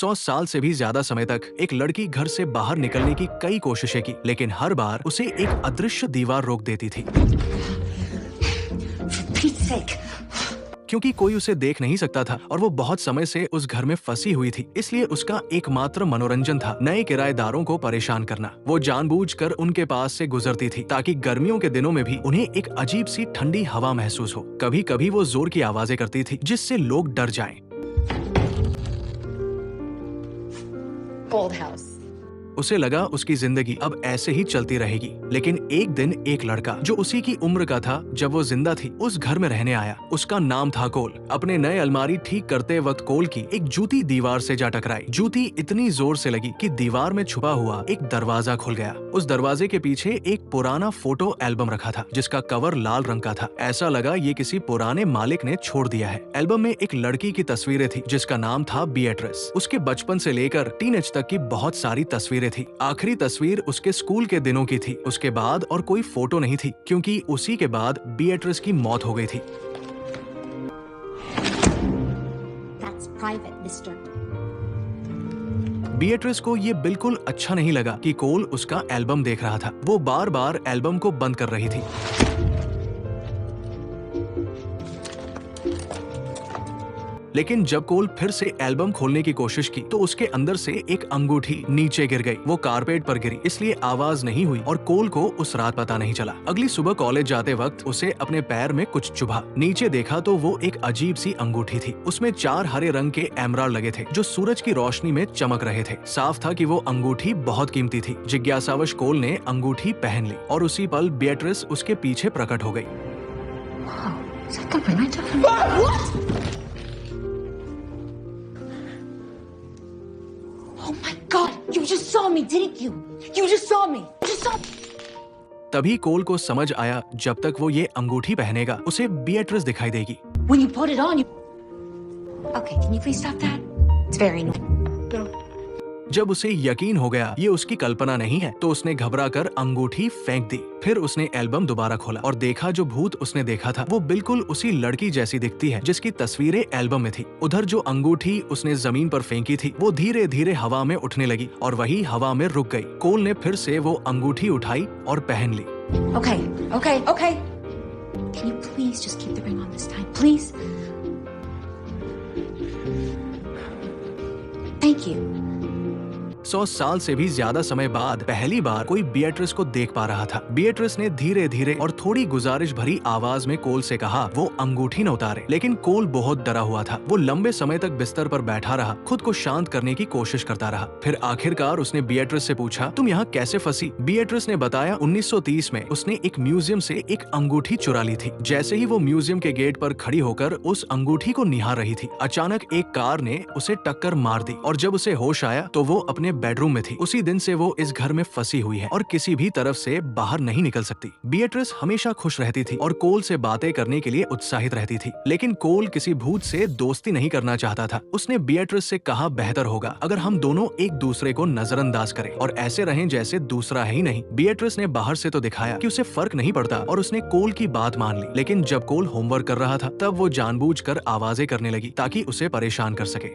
100 साल से भी ज्यादा समय तक एक लड़की घर से बाहर निकलने की कई कोशिशें की, लेकिन हर बार उसे एक अदृश्य दीवार रोक देती थी। क्योंकि कोई उसे देख नहीं सकता था और वो बहुत समय से उस घर में फंसी हुई थी, इसलिए उसका एकमात्र मनोरंजन था नए किराएदारों को परेशान करना। वो जानबूझकर उनके पास से गुजरती थी ताकि गर्मियों के दिनों में भी उन्हें एक अजीब सी ठंडी हवा महसूस हो। कभी कभी वो जोर की आवाजें करती थी जिससे लोग डर जाएं। Gold House. उसे लगा उसकी जिंदगी अब ऐसे ही चलती रहेगी, लेकिन एक दिन एक लड़का जो उसी की उम्र का था जब वो जिंदा थी उस घर में रहने आया। उसका नाम था कोल। अपने नए अलमारी ठीक करते वक्त कोल की एक जूती दीवार से जा टकराई। जूती इतनी जोर से लगी कि दीवार में छुपा हुआ एक दरवाजा खुल गया। उस दरवाजे के पीछे एक पुराना फोटो एल्बम रखा था जिसका कवर लाल रंग का था। ऐसा लगा ये किसी पुराने मालिक ने छोड़ दिया है। एल्बम में एक लड़की की तस्वीरें थी जिसका नाम था बीएट्रिस। उसके बचपन से लेकर टीनेज तक की बहुत सारी तस्वीरें थी। आखिरी तस्वीर उसके स्कूल के दिनों की थी। उसके बाद और कोई फोटो नहीं थी क्योंकि उसी के बाद बीएट्रिस की मौत हो गई थी। That's private, mister. बीएट्रिस को ये बिल्कुल अच्छा नहीं लगा कि कोल उसका एल्बम देख रहा था। वो बार बार एल्बम को बंद कर रही थी। लेकिन जब कोल फिर से एल्बम खोलने की कोशिश की तो उसके अंदर से एक अंगूठी नीचे गिर गई। वो कारपेट पर गिरी, इसलिए आवाज नहीं हुई और कोल को उस रात पता नहीं चला। अगली सुबह कॉलेज जाते वक्त उसे अपने पैर में कुछ चुभा। नीचे देखा तो वो एक अजीब सी अंगूठी थी। उसमें 4 हरे रंग के एमराल्ड लगे थे जो सूरज की रोशनी में चमक रहे थे। साफ था कि वो अंगूठी बहुत कीमती थी। जिज्ञासावश कोल ने अंगूठी पहन ली और उसी पल बीएट्रिस उसके पीछे प्रकट हो गई। Oh my God! You just saw me, didn't you? You just saw me. You just saw. तभी कोल को समझ आया जब तक वो ये अंगूठी पहनेगा उसे बीएट्रिस दिखाई देगी। When you put it on, you. Okay, can you please stop that? It's very annoying. No. जब उसे यकीन हो गया ये उसकी कल्पना नहीं है तो उसने घबराकर अंगूठी फेंक दी। फिर उसने एल्बम दोबारा खोला और देखा जो भूत उसने देखा था वो बिल्कुल उसी लड़की जैसी दिखती है जिसकी तस्वीरें एल्बम में थी। उधर जो अंगूठी उसने जमीन पर फेंकी थी वो धीरे धीरे हवा में उठने लगी और वही हवा में रुक गई। कोल ने फिर से वो अंगूठी उठाई और पहन ली। Okay, okay, okay. Can you please just keep the ring on this time, please? Thank you. 100 साल से भी ज्यादा समय बाद पहली बार कोई बीएट्रिस को देख पा रहा था। बीएट्रिस ने धीरे धीरे और थोड़ी गुजारिश भरी आवाज में कोल से कहा वो अंगूठी न उतारे, लेकिन कोल बहुत डरा हुआ था। वो लंबे समय तक बिस्तर पर बैठा रहा, खुद को शांत करने की कोशिश करता रहा। फिर आखिरकार उसने बीएट्रिस से पूछा तुम यहाँ कैसे फंसी? बीएट्रिस ने बताया 1930 में उसने एक म्यूजियम से एक अंगूठी चुरा ली थी। जैसे ही वो म्यूजियम के गेट पर खड़ी होकर उस अंगूठी को निहार रही थी, अचानक एक कार ने उसे टक्कर मार दी और जब उसे होश आया तो वो अपने बेडरूम में थी। उसी दिन से वो इस घर में फंसी हुई है और किसी भी तरफ से बाहर नहीं निकल सकती। बीएट्रिस हमेशा खुश रहती थी और कोल से बातें करने के लिए उत्साहित रहती थी, लेकिन कोल किसी भूत से दोस्ती नहीं करना चाहता था। उसने बीएट्रिस से कहा बेहतर होगा अगर हम दोनों एक दूसरे को नजरअंदाज करें और ऐसे रहें जैसे दूसरा है ही नहीं। बीएट्रिस ने बाहर से तो दिखाया कि उसे फर्क नहीं पड़ता और उसने कोल की बात मान ली, लेकिन जब कोल होमवर्क कर रहा था तब वो जानबूझकर आवाजें करने लगी ताकि उसे परेशान कर सके।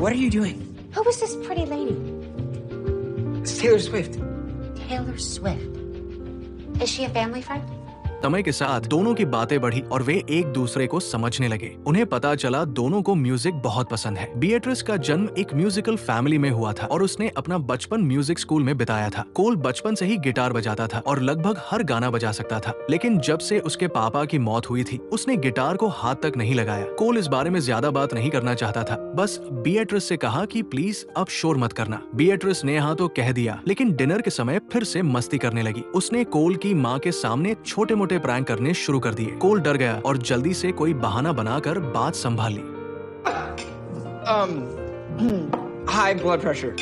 What are you doing? Who is this pretty lady? It's Taylor Swift. Taylor Swift. Is she a family friend? समय के साथ दोनों की बातें बढ़ी और वे एक दूसरे को समझने लगे। उन्हें पता चला दोनों को म्यूजिक बहुत पसंद है। बीएट्रिस का जन्म एक म्यूजिकल फैमिली में हुआ था और उसने अपना बचपन म्यूजिक स्कूल में बिताया था। कोल बचपन से ही गिटार बजाता था और लगभग हर गाना बजा सकता था, लेकिन जब से उसके पापा की मौत हुई थी उसने गिटार को हाथ तक नहीं लगाया। कोल इस बारे में ज्यादा बात नहीं करना चाहता था, बस बीएट्रिस से कहा कि प्लीज अब शोर मत करना। बीएट्रिस ने हाँ तो कह दिया, लेकिन डिनर के समय फिर से मस्ती करने लगी। उसने कोल की माँ के सामने छोटे मोटे प्रैंक करने शुरू कर दिए। कोल डर गया और जल्दी से कोई बहाना बनाकर बात संभाल ली। High blood pressure.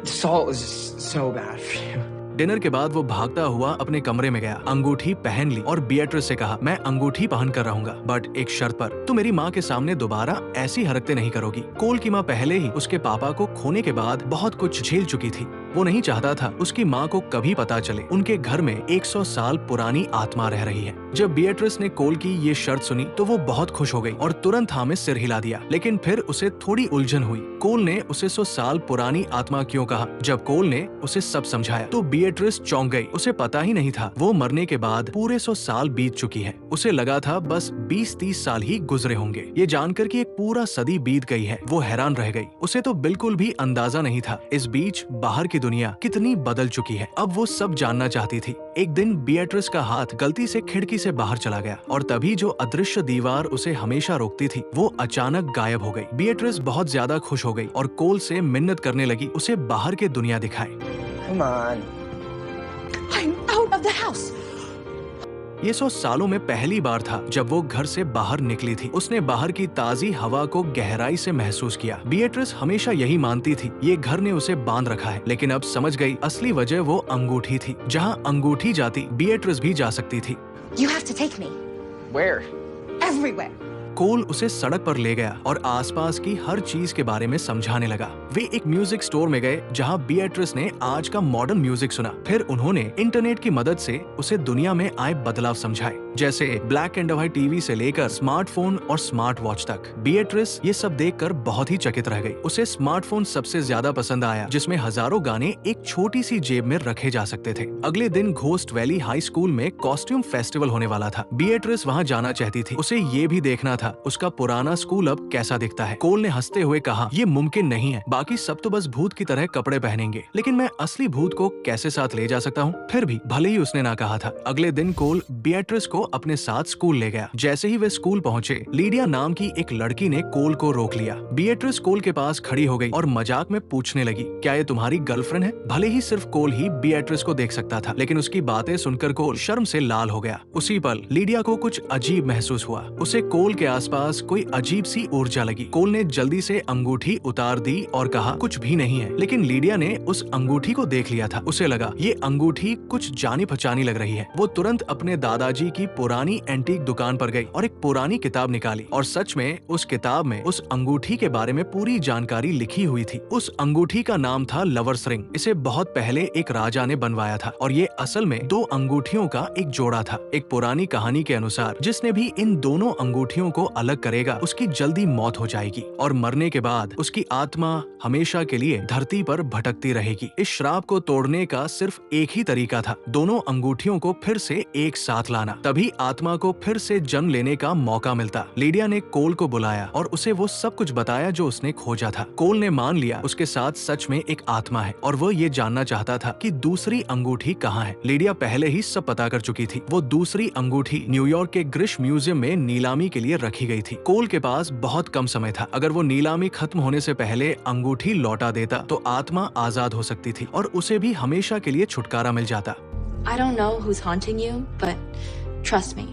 Salt is so bad for you. Dinner के बाद वो भागता हुआ अपने कमरे में गया, अंगूठी पहन ली और बीएट्रिस से कहा मैं अंगूठी पहन कर रहूंगा, बट एक शर्त पर, तू मेरी माँ के सामने दोबारा ऐसी हरकतें नहीं करोगी। कोल की माँ पहले ही उसके पापा को खोने के बाद बहुत कुछ झेल चुकी थी। वो नहीं चाहता था उसकी माँ को कभी पता चले उनके घर में 100 साल पुरानी आत्मा रह रही है। जब बिएट्रिस ने कोल की ये शर्त सुनी तो वो बहुत खुश हो गई और तुरंत हाँ में सिर हिला दिया। लेकिन फिर उसे थोड़ी उलझन हुई। कोल ने उसे 100 साल पुरानी आत्मा क्यों कहा? जब कोल ने उसे सब समझाया तो बिएट्रिस चौंक गई। उसे पता ही नहीं था वो मरने के बाद पूरे 100 साल बीत चुकी है। उसे लगा था बस 20-30 साल ही गुजरे होंगे। ये जानकर कि एक पूरा सदी बीत गई है वो हैरान रह गई। उसे तो बिल्कुल भी अंदाजा नहीं था इस बीच बाहर की दुनिया कितनी बदल चुकी है। अब वो सब जानना चाहती थी। एक दिन बिएट्रिस का हाथ गलती से खिड़की से बाहर चला गया और तभी जो अदृश्य दीवार उसे हमेशा रोकती थी वो अचानक गायब हो गई। बिएट्रिस बहुत ज्यादा खुश हो गई और कोल से मिन्नत करने लगी उसे बाहर की दुनिया दिखाए। Come on. I'm out of the house. ये 100 सालों में पहली बार था जब वो घर से बाहर निकली थी। उसने बाहर की ताजी हवा को गहराई से महसूस किया। बिएट्रिस हमेशा यही मानती थी ये घर ने उसे बांध रखा है, लेकिन अब समझ गई असली वजह वो अंगूठी थी। जहाँ अंगूठी जाती बिएट्रिस भी जा सकती थी। You have to take me. Where? Everywhere. कोल उसे सड़क पर ले गया और आसपास की हर चीज के बारे में समझाने लगा। वे एक म्यूजिक स्टोर में गए जहां बिएट्रिस ने आज का मॉडर्न म्यूजिक सुना। फिर उन्होंने इंटरनेट की मदद से उसे दुनिया में आए बदलाव समझाए, जैसे ब्लैक एंड व्हाइट टीवी से लेकर स्मार्टफोन और स्मार्ट वॉच तक। बिएट्रिस ये सब देखकर बहुत ही चकित रह गई। उसे स्मार्टफोन सबसे ज्यादा पसंद आया, जिसमें हजारों गाने एक छोटी सी जेब में रखे जा सकते थे। अगले दिन घोस्ट वैली हाई स्कूल में कॉस्ट्यूम फेस्टिवल होने वाला था। बिएट्रिस वहाँ जाना चाहती थी। उसे ये भी देखना था उसका पुराना स्कूल अब कैसा दिखता है। कोल ने हंसते हुए कहा, ये मुमकिन नहीं है, बाकी सब तो बस भूत की तरह कपड़े पहनेंगे, लेकिन मैं असली भूत को कैसे साथ ले जा सकता हूँ? फिर भी भले ही उसने ना कहा था। अगले दिन कोल बिएट्रिस को अपने साथ स्कूल ले गया। जैसे ही वे स्कूल पहुँचे, लीडिया नाम की एक लड़की ने कोल को रोक लिया। बिएट्रिस कोल के पास खड़ी हो गई और मजाक में पूछने लगी, क्या ये तुम्हारी गर्लफ्रेंड है? भले ही सिर्फ कोल ही बिएट्रिस को देख सकता था, लेकिन उसकी बातें सुनकर कोल शर्म से लाल हो गया। उसी पल लीडिया को कुछ अजीब महसूस हुआ। उसे कोल के आसपास कोई अजीब सी ऊर्जा लगी। कोल ने जल्दी से अंगूठी उतार दी और कहा, कुछ भी नहीं है। लेकिन लीडिया ने उस अंगूठी को देख लिया था। उसे लगा ये अंगूठी कुछ जानी पहचानी लग रही है। वो तुरंत अपने दादाजी की पुरानी एंटीक दुकान पर गई और एक पुरानी किताब निकाली और सच में उस किताब में उस अंगूठी के बारे में पूरी जानकारी लिखी हुई थी। उस अंगूठी का नाम था लवर्स रिंग। इसे बहुत पहले एक राजा ने बनवाया था और ये असल में 2 अंगूठियों का एक जोड़ा था। एक पुरानी कहानी के अनुसार जिसने भी इन दोनों अंगूठियों को अलग करेगा उसकी जल्दी मौत हो जाएगी और मरने के बाद उसकी आत्मा हमेशा के लिए धरती पर भटकती रहेगी। इस श्राप को तोड़ने का सिर्फ एक ही तरीका था, दोनों अंगूठियों को फिर से एक साथ लाना, तभी आत्मा को फिर से जन्म लेने का मौका मिलता। लीडिया ने कोल को बुलाया और उसे वो सब कुछ बताया जो उसने खोजा था। कोल ने मान लिया उसके साथ सच में एक आत्मा है और वो ये जानना चाहता था कि दूसरी अंगूठी कहाँ है। लीडिया पहले ही सब पता कर चुकी थी। वो दूसरी अंगूठी न्यूयॉर्क के ग्रिश म्यूजियम में नीलामी के लिए रखी गई थी। कोल के पास बहुत कम समय था। अगर वो नीलामी खत्म होने से पहले अंगूठी लौटा देता तो आत्मा आजाद हो सकती थी और उसे भी हमेशा के लिए छुटकारा मिल जाता। I don't know who's haunting you, but trust me,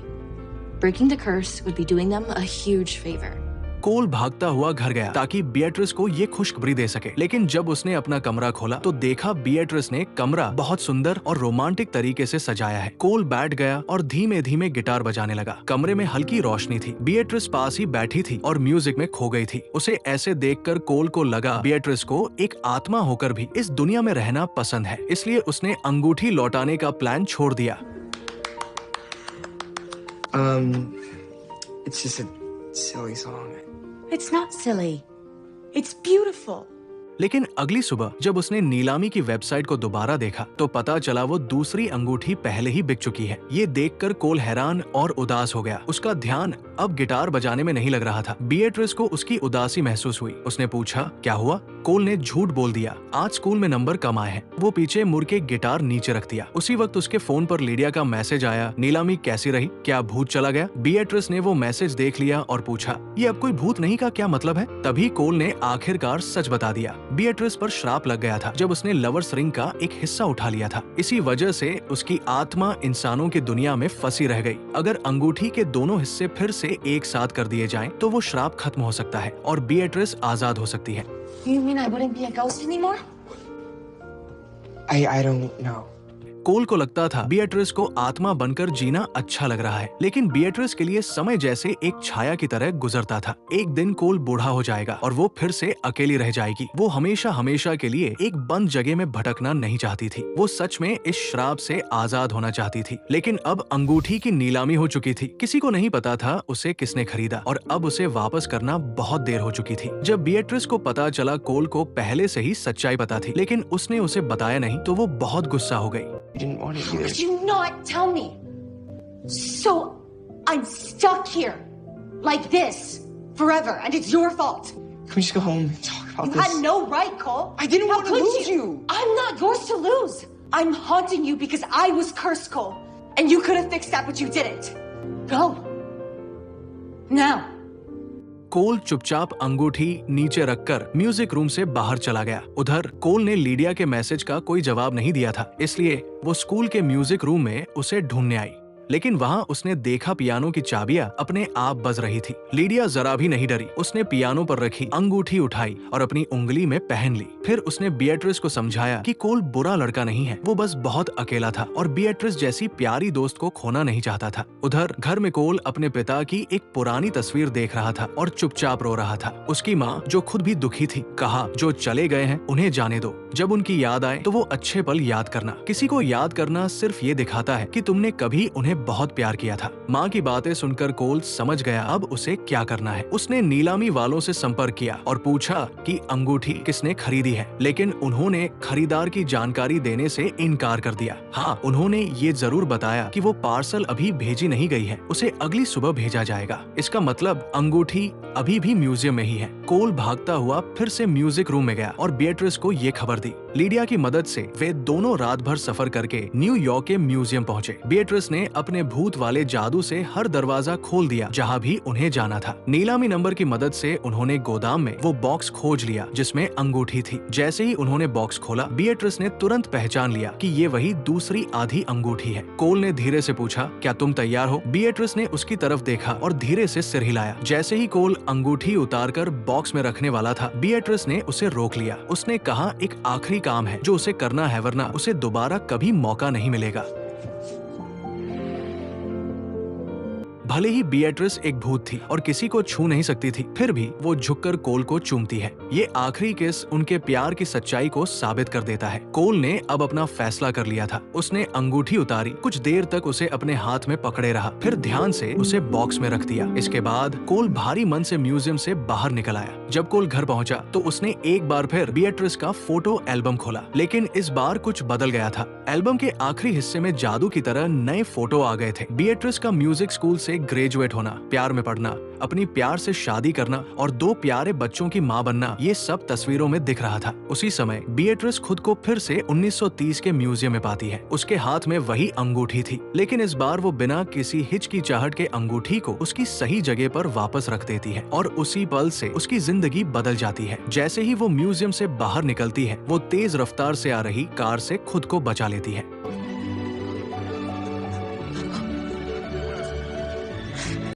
breaking the curse would be doing them a huge favor. कोल भागता हुआ घर गया ताकि बिएट्रिस को ये खुशखबरी दे सके, लेकिन जब उसने अपना कमरा खोला तो देखा बिएट्रिस ने कमरा बहुत सुंदर और रोमांटिक तरीके से सजाया है। कोल बैठ गया और धीमे धीमे गिटार बजाने लगा। कमरे में हल्की रोशनी थी। बिएट्रिस पास ही बैठी थी और म्यूजिक में खो गई थी। उसे ऐसे देखकर कोल को लगा बिएट्रिस को एक आत्मा होकर भी इस दुनिया में रहना पसंद है, इसलिए उसने अंगूठी लौटाने का प्लान छोड़ दिया। It's just a silly song. It's not silly. It's beautiful. लेकिन अगली सुबह जब उसने नीलामी की वेबसाइट को दोबारा देखा तो पता चला वो दूसरी अंगूठी पहले ही बिक चुकी है। ये देखकर कोल हैरान और उदास हो गया। उसका ध्यान अब गिटार बजाने में नहीं लग रहा था। बिएट्रिस को उसकी उदासी महसूस हुई। उसने पूछा, क्या हुआ? कोल ने झूठ बोल दिया, आज स्कूल में नंबर कम आए हैं। वो पीछे मुड़ के गिटार नीचे रख दिया। उसी वक्त उसके फोन पर लीडिया का मैसेज आया, नीलामी कैसी रही? क्या भूत चला गया? बिएट्रिस ने वो मैसेज देख लिया और पूछा, ये अब कोई भूत नहीं का क्या मतलब है? तभी कोल ने आखिरकार सच बता दिया। बिएट्रिस पर श्राप लग गया था जब उसने लवर्स रिंग का एक हिस्सा उठा लिया था। इसी वजह से उसकी आत्मा इंसानों की दुनिया में फंसी रह गई। अगर अंगूठी के दोनों हिस्से फिर से एक साथ कर दिए जाएं, तो वो श्राप खत्म हो सकता है और बिएट्रिस आजाद हो सकती है। You mean I wouldn't be a ghost anymore? I don't know. कोल को लगता था बिएट्रिस को आत्मा बनकर जीना अच्छा लग रहा है, लेकिन बिएट्रिस के लिए समय जैसे एक छाया की तरह गुजरता था। एक दिन कोल बूढ़ा हो जाएगा और वो फिर से अकेली रह जाएगी। वो हमेशा हमेशा के लिए एक बंद जगह में भटकना नहीं चाहती थी। वो सच में इस श्राप से आजाद होना चाहती थी, लेकिन अब अंगूठी की नीलामी हो चुकी थी। किसी को नहीं पता था उसे किसने खरीदा और अब उसे वापस करना बहुत देर हो चुकी थी। जब बिएट्रिस को पता चला कोल को पहले से ही सच्चाई पता थी, लेकिन उसने उसे बताया नहीं, तो वो बहुत गुस्सा हो गई। You didn't want it How either. could you not tell me? So I'm stuck here like this forever, and it's your fault. Can we just go home and talk about You this? had no right, Cole. I didn't How want to could lose you. I'm not yours to lose. I'm haunting you because I was cursed, Cole. And you could have fixed that, but you didn't. Go. Now. कोल चुपचाप अंगूठी नीचे रखकर music room से बाहर चला गया। उधर कोल ने लीडिया के मैसेज का कोई जवाब नहीं दिया था, इसलिए वो स्कूल के म्यूजिक रूम में उसे ढूंढने आई। लेकिन वहाँ उसने देखा पियानो की चाबियां अपने आप बज रही थी। लीडिया जरा भी नहीं डरी। उसने पियानो पर रखी अंगूठी उठाई और अपनी उंगली में पहन ली। फिर उसने बिएट्रिस को समझाया कि कोल बुरा लड़का नहीं है, वो बस बहुत अकेला था और बिएट्रिस जैसी प्यारी दोस्त को खोना नहीं चाहता था। उधर घर में कोल अपने पिता की एक पुरानी तस्वीर देख रहा था और चुपचाप रो रहा था। उसकी माँ, जो खुद भी दुखी थी, कहा जो चले गए हैं उन्हें जाने दो। जब उनकी याद आए तो वो अच्छे पल याद करना। किसी को याद करना सिर्फ ये दिखाता है कि तुमने कभी उन्हें बहुत प्यार किया था। माँ की बातें सुनकर कोल समझ गया अब उसे क्या करना है। उसने नीलामी वालों से संपर्क किया और पूछा कि अंगूठी किसने खरीदी है, लेकिन उन्होंने खरीदार की जानकारी देने से इनकार कर दिया। हाँ, उन्होंने ये जरूर बताया कि वो पार्सल अभी भेजी नहीं गई है, उसे अगली सुबह भेजा जाएगा। इसका मतलब अंगूठी अभी भी म्यूजियम में ही है। कोल भागता हुआ फिर से म्यूजिक रूम में गया और बिएट्रिस को ये खबर दी। लीडिया की मदद से वे दोनों रात भर सफर करके न्यूयॉर्क के म्यूजियम पहुंचे। बिएट्रिस ने अपने भूत वाले जादू से हर दरवाजा खोल दिया जहां भी उन्हें जाना था। नीलामी नंबर की मदद से उन्होंने गोदाम में वो बॉक्स खोज लिया जिसमें अंगूठी थी। जैसे ही उन्होंने बॉक्स खोला, बिएट्रिस ने तुरंत पहचान लिया कि ये वही दूसरी आधी अंगूठी है। कोल ने धीरे से पूछा, क्या तुम तैयार हो? बिएट्रिस ने उसकी तरफ देखा और धीरे से सिर हिलाया। जैसे ही कोल अंगूठी उतारकर बॉक्स में रखने वाला था, बिएट्रिस ने उसे रोक लिया। उसने कहा, एक आखिरी काम है जो उसे करना है, वरना उसे दोबारा कभी मौका नहीं मिलेगा। भले ही बिएट्रिस एक भूत थी और किसी को छू नहीं सकती थी, फिर भी वो झुककर कोल को चूमती है। ये आखिरी किस उनके प्यार की सच्चाई को साबित कर देता है। कोल ने अब अपना फैसला कर लिया था। उसने अंगूठी उतारी, कुछ देर तक उसे अपने हाथ में पकड़े रहा, फिर ध्यान से उसे बॉक्स में रख दिया। इसके बाद कोल भारी मन से म्यूजियम से बाहर निकल आया। जब कोल घर पहुंचा तो उसने एक बार फिर बिएट्रिस का फोटो एल्बम खोला, लेकिन इस बार कुछ बदल गया था। एल्बम के आखिरी हिस्से में जादू की तरह नए फोटो आ गए थे। बिएट्रिस का म्यूजिक स्कूल से ग्रेजुएट होना, प्यार में पड़ना, अपनी प्यार से शादी करना और 2 प्यारे बच्चों की माँ बनना, ये सब तस्वीरों में दिख रहा था। उसी समय बिएट्रिस खुद को फिर से 1930 के म्यूजियम में पाती है। उसके हाथ में वही अंगूठी थी, लेकिन इस बार वो बिना किसी हिचकिचाहट के अंगूठी को उसकी सही जगह पर वापस रख देती है और उसी पल से उसकी जिंदगी बदल जाती है। जैसे ही वो म्यूजियम से बाहर निकलती है, वो तेज रफ्तार से आ रही कार से खुद को बचा लेती है।